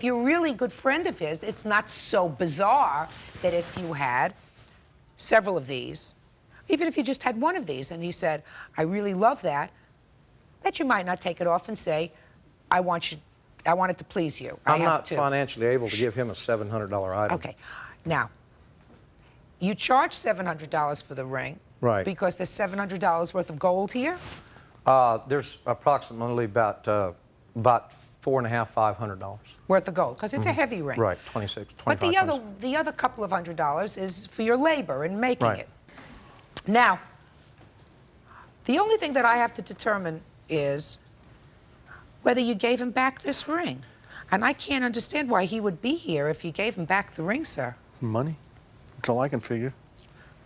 if you're a really good friend of his, it's not so bizarre that if you had several of these, even if you just had one of these, and he said, I really love that you might not take it off and say, I want it to please you. I'm not financially able to give him a $700 item. Okay. Now, you charge $700 for the ring. Right. Because there's $700 worth of gold here? There's approximately about $450, $500. Worth of gold, because it's a heavy ring. Right, 26, 25, But the other couple of $100 is for your labor in making Right. it. Now, the only thing that I have to determine is whether you gave him back this ring. And I can't understand why he would be here if you gave him back the ring, sir. Money. That's all I can figure.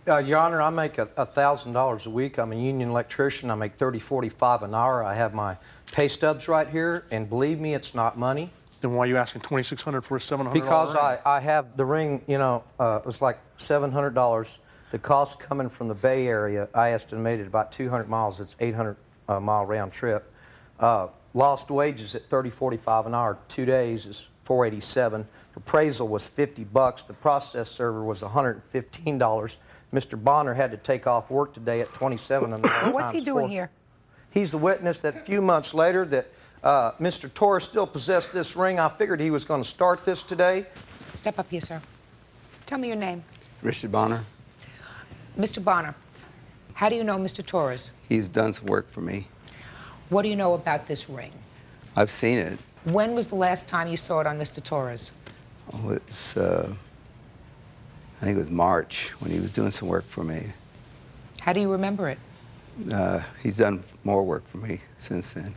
Your Honor, I make $1,000 a week. I'm a union electrician. I make $30, $45 an hour. I have my pay stubs right here, and believe me, it's not money. Then why are you asking $2,600 for a $700 Because ring? I have the ring, you know, it was like $700. The cost coming from the Bay Area, I estimated about 200 miles. It's 800-mile round trip. Lost wages at $30, $45 an hour. 2 days is $487. Appraisal was $50. The process server was $115. Mr. Bonner had to take off work today at 27 an hour. What's he doing here? He's the witness that a few months later that Mr. Torres still possessed this ring. I figured he was going to start this today. Step up here, sir. Tell me your name. Richard Bonner. Mr. Bonner, how do you know Mr. Torres? He's done some work for me. What do you know about this ring? I've seen it. When was the last time you saw it on Mr. Torres? Oh, it's, I think it was March when he was doing some work for me. How do you remember it? He's done more work for me since then.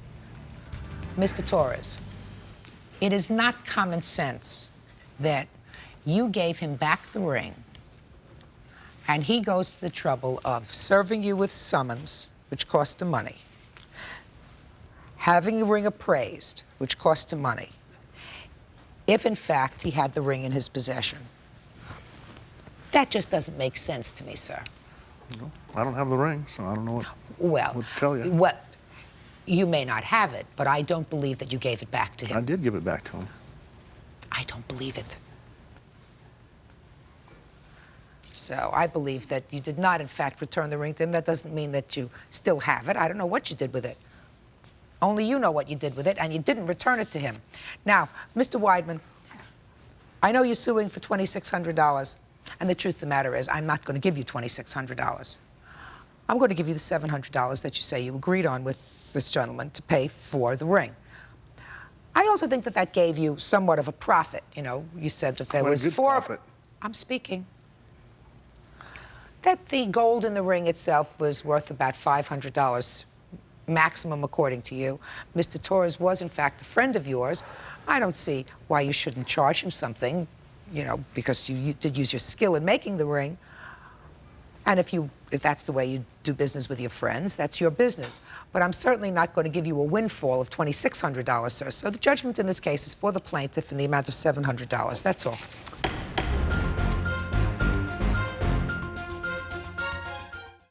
Mr. Torres, it is not common sense that you gave him back the ring and he goes to the trouble of serving you with summons, which cost him money, having the ring appraised, which cost him money, if in fact he had the ring in his possession. That just doesn't make sense to me, sir. No, I don't have the ring, so I don't know Well, what to tell you. What, you may not have it, but I don't believe that you gave it back to him. I did give it back to him. I don't believe it. So I believe that you did not, in fact, return the ring to him. That doesn't mean that you still have it. I don't know what you did with it. Only you know what you did with it, and you didn't return it to him. Now, Mr. Weidman, I know you're suing for $2,600, and the truth of the matter is I'm not going to give you $2,600. I'm going to give you the $700 that you say you agreed on with this gentleman to pay for the ring. I also think that that gave you somewhat of a profit. You know, you said that there was profit. I'm speaking. That the gold in the ring itself was worth about $500 maximum, according to you. Mr. Torres was, in fact, a friend of yours. I don't see why you shouldn't charge him something, you know, because you did use your skill in making the ring. And if that's the way you do business with your friends, that's your business. But I'm certainly not going to give you a windfall of $2,600, sir. So the judgment in this case is for the plaintiff in the amount of $700. That's all.